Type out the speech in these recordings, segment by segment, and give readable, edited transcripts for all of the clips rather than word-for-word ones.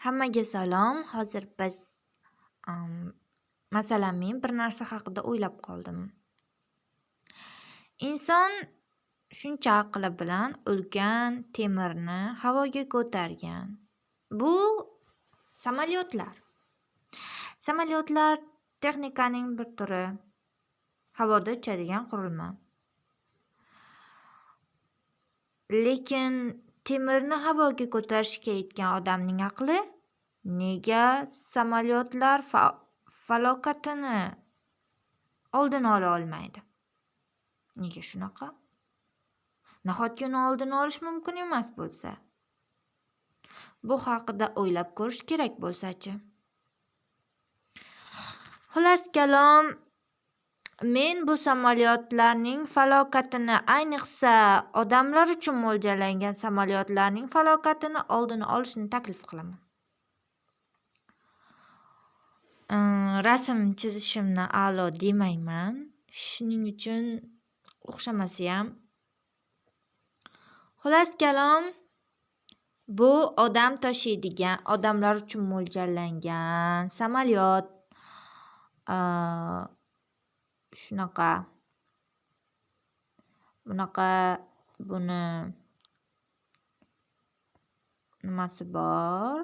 Hammaga salom. Hozir biz masalan men bir narsa haqida o'ylab qoldim. Inson shuncha aqli bilan ulkan temirni havoga ko'targan. Bu samolyotlar. Samolyotlar texnikaning bir turi. Havoda uchadigan qurilma. Lekin temirni havoga ko'tarishga yetgan odamning aqli nega samolyotlar falokatini oldini ola olmaydi? Nega shunaqa? Nahotki uni oldini olish mumkin emas bo'lsa? Bu haqida o'ylab ko'rish kerak bo'lsa-chi? Xullas kalom, men bu samolyotlarning falokatini, ayniqsa odamlar uchun mo'ljallangan samolyotlarning falokatini oldini olishni taklif qilaman. Rasm chizishimni a'lo demayman. Shuning uchun o'xshamasa ham. Xullas kalom, bu odam tashiydigan, odamlar uchun mo'ljallangan samolyot. Bunaqa buni nimasi bor?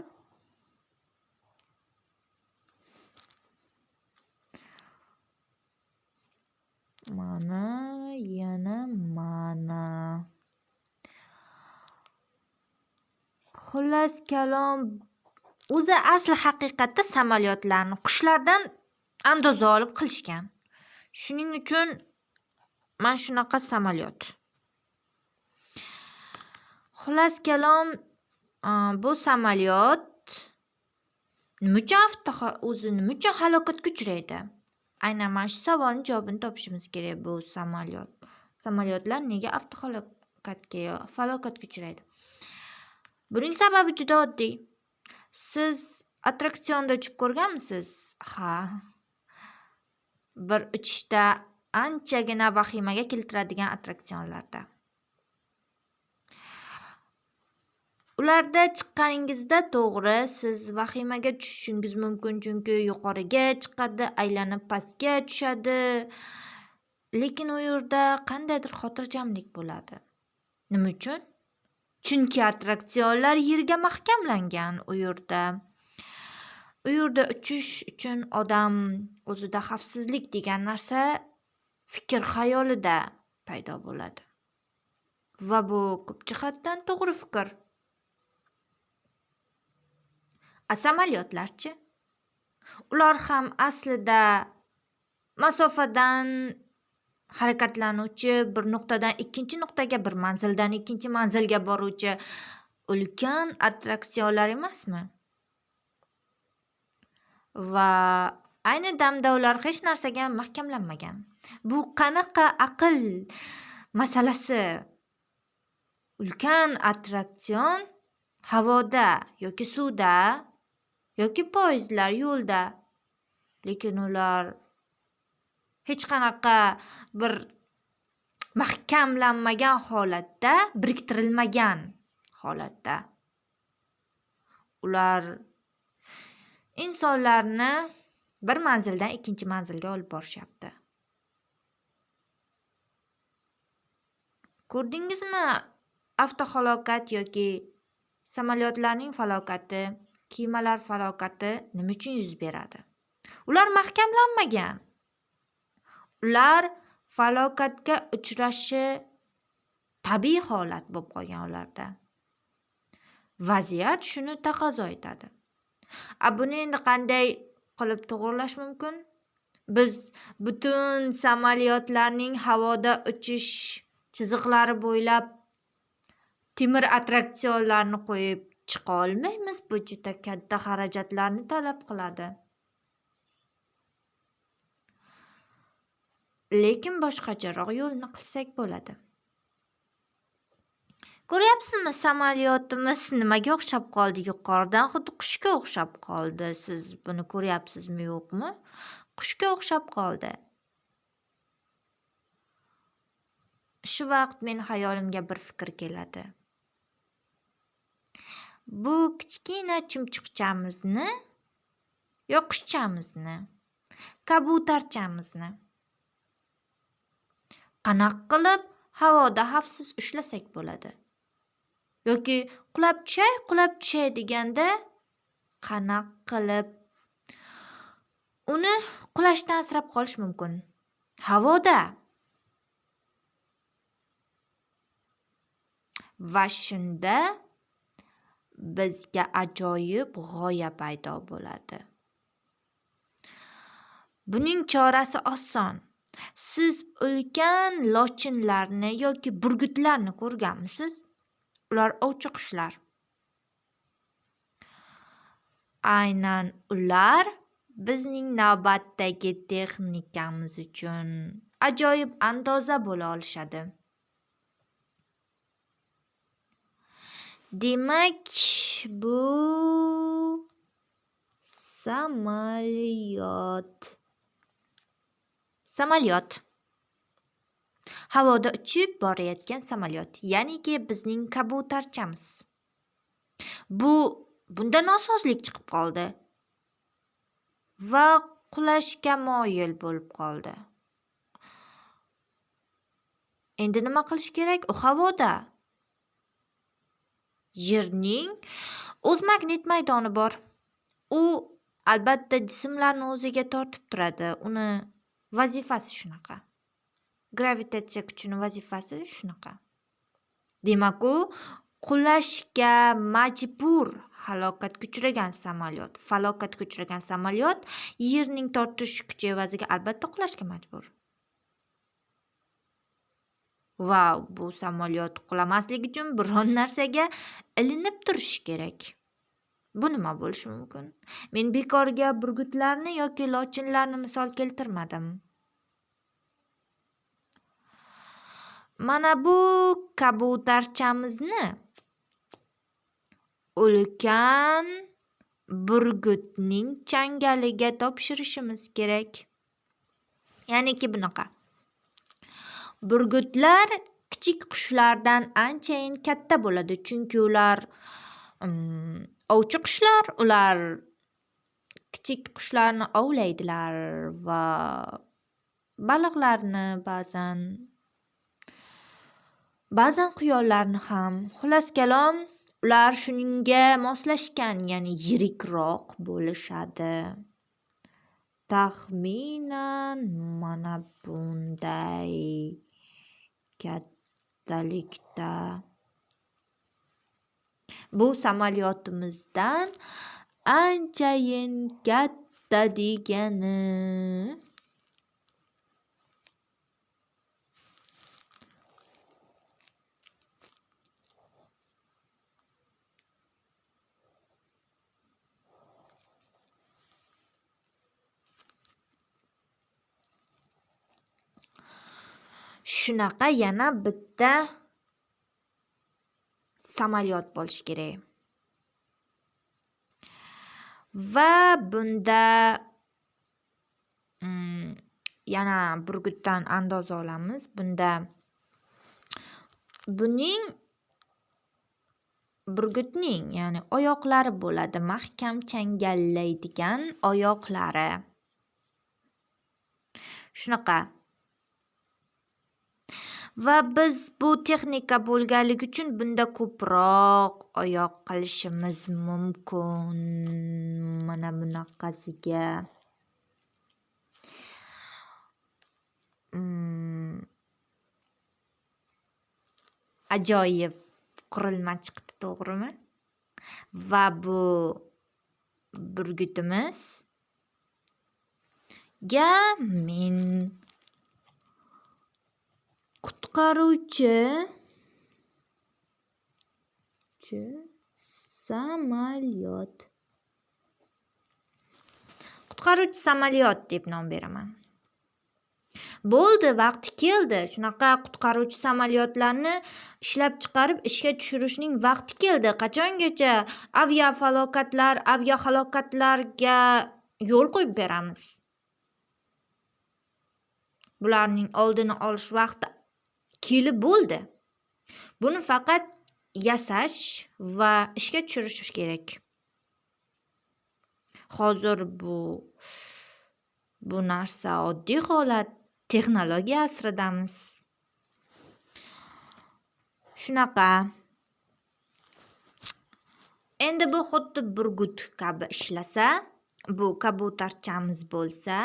Mana. Xullas kalom, o'zi asli haqiqatda samolyotlarni qushlardan andoza olib qilishgan. Shuning uchun mana shunaqa samolyot. Xullas kalom, bu samolyot nima uchun halokatga uchraydi? Aynan mana shu savolning javobini topishimiz kerak. Bu samolyotlar nega falokatga uchraydi? Buning sababi juda oddiy. Siz attraksionda uchib ko'rganmisiz? Ha. Bir uchishda anchagina vahimaga keltiradigan attraksionlarda. Ularda chiqqaningizda to'g'ri siz vahimaga tushishingiz mumkin, chunki yuqoriga chiqadi, aylanib pastga tushadi. Lekin u yerda qandaydir xotirjamlik bo'ladi. Nima uchun? Chunki attraksionlar yerga mahkamlangan u yerda. U yerda uchish uchun odam o'zida xavfsizlik degan narsa fikr xayolida paydo bo'ladi. Va bu ko'p jihatdan to'g'ri fikr. Samolyotlarchi? Ular ham aslida masofadan harakatlanuvchi, bir nuqtadan ikkinchi nuqtaga, bir manzildan ikkinchi manzilga boruvchi ulkan attraksionlar emasmi? Va ayni damda ular hech narsaga mahkamlanmagan. Bu qanaqa aql masalasi? Ulkan attraksion havoda yoki suvda yoki poyezdlar yo'lda. Lekin ular hech qanaqa bir mahkamlanmagan holatda, biriktirilmagan holatda. Ular insonlarni bir manzildan ikkinchi manzilga olib borishyapti. Ko'rdingizmi? Avtohalokat yoki samolyotlarning falokati, kemalar falokati nima uchun yuz beradi? Ular mahkamlanmagan. Ular falokatga uchrashi tabiiy holat bo'lib qolgan ularda. Vaziyat shuni taqozo etadi. Buni endi qanday qilib to'g'rilash mumkin? Biz butun samolyotlarning havoda uchish chiziqlari bo'ylab temir attraksionlarni qo'yib chiqa olmaymiz. Bu juda katta xarajatlarni talab qiladi. Lekin boshqacharoq yo'lni qilsak bo'ladi. Ko'ryapsizmi, samolyotimiz nimaga o'xshab qoldi? Yuqoridan xuddi qushga o'xshab qoldi. Siz buni ko'ryapsizmi, yo'qmi? Qushga o'xshab qoldi. Shu vaqt men hayolimga bir fikr keladi. bu kichkina chumchuqchamizni yo qushchamizni, kabutarchamizni qanaqa qilib havoda xavfsiz ushlasak bo'ladi? Yoki qulab tushay deganda qanaqa qilib uni qulashdan asrab qolish mumkin? Havoda. Va shunda bizga ajoyib g'oya paydo bo'ladi. Buning chorasi oson. Siz ulkan lochinlarni yoki burgutlarni ko'rganmisiz? Ular ovchi qushlar. Aynan ular bizning navbatdagi texnikamiz uchun ajoyib andoza bo'la olishadi. Demak, bu samolyot. Havoda uchib borayotgan samolyot, ya'niki bizning kabutarchamiz. Bunda nosozlik chiqib qoldi va qulashga moyil bo'lib qoldi. Endi nima qilish kerak? U havoda. Yerning o'z magnit maydoni bor. U albatta jismlarni o'ziga tortib turadi. Uni vazifasi shunaqa. Gravitatsiya kuchining vazifasi shunaqa. Demak, u qulashga majbur falokatga uchragan samolyot yerning tortish kuchi evaziga albatta qulashga majbur. Va bu samolyot qulamaslik uchun biron narsaga ilinib turishi kerak. Bu nima bo'lishi mumkin? Men bekorga burgutlarni yoki lochinlarni misol keltirmadim. Mana bu kabutarchamizni ulkan burgutning changaliga topshirishimiz kerak. Ya'niki bunaqa. Burgutlar kichik qushlardan anchayin katta bo'ladi, chunki ular ovchi qushlar, ular kichik qushlarni ovlaydilar va baliqlarni ba'zan quyonlarni ham. Xullas kalom, ular shuningga moslashgan, ya'ni yirikroq bo'lishadi. Taxminan mana bunday kattalikda. Bu samolyotimizdan anchayin katta degani. Shunaqa yana bitta samolyot bo'lish kerak. Va bunda yana burgutdan andoza olamiz. Bunda burgutning, ya'ni oyoqlari bo'ladi, mahkam changallaydigan oyoqlari. Shunaqa. Va biz bu texnika bo'lganligi uchun bunda ko'proq oyoq qilishimiz mumkin. Mana bunaqasiga. Ajoyib qurilma chiqdi, to'g'rimi? Va bu burgutimiz men qutqaruvchi samolyot deb nom beraman. Bo'ldi, vaqti keldi. Shunaqa qutqaruvchi samolyotlarni ishlab chiqarib ishga tushirishning vaqti keldi. Qachongacha aviahalokatlarga yo'l qo'yib beramiz? Bularning oldini olish vaqti kelib bo'ldi. Buni faqat yasash va ishga tushirish kerak. Hozir bu narsa oddiy holat, texnologiya asridamiz. Shunaqa. Endi bu xuddi burgut kabi ishlasa, bu kabutarchamiz bo'lsa,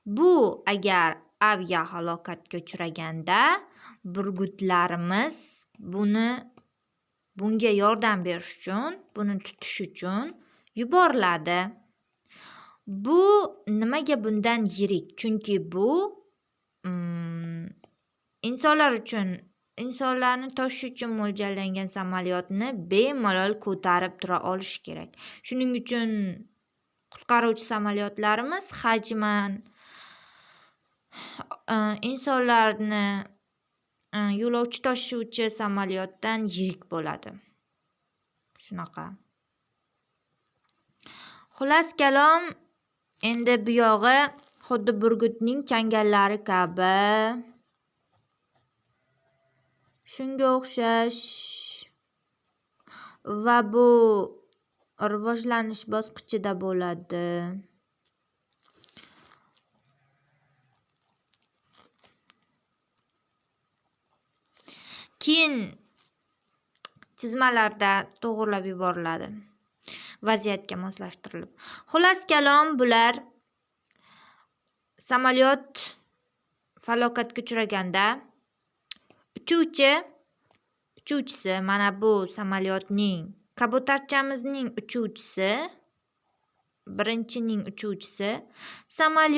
bu agar aviahalokatga uchraganda burgutlarimiz bunga yordam berish uchun, buni tutish uchun yuboriladi. Bu nimaga bundan yirik? Chunki bu insonlarni tashish uchun mo'ljallangan samolyotni bemalol ko'tarib tura olishi kerak. Shuning uchun qutqaruvchi samolyotlarimiz hajman insonlarni yo'lovchi tashuvchi samolyotdan yirik bo'ladi. Shunaqa. Xullas kalom, endi bu yog'i xuddi burgutning changallari kabi. Shunga o'xshash va bu rivojlanish bosqichida bo'ladi. Keyin chizmalarda to'g'rilab yuboriladi. Vaziyatga moslashtirilib. Xullas kalom, bular samolyot falokatga uchraganda uchuvchisi, mana bu samolyotning kabutarchamizning uchuvchisi, birinchining uchuvchisi samolyot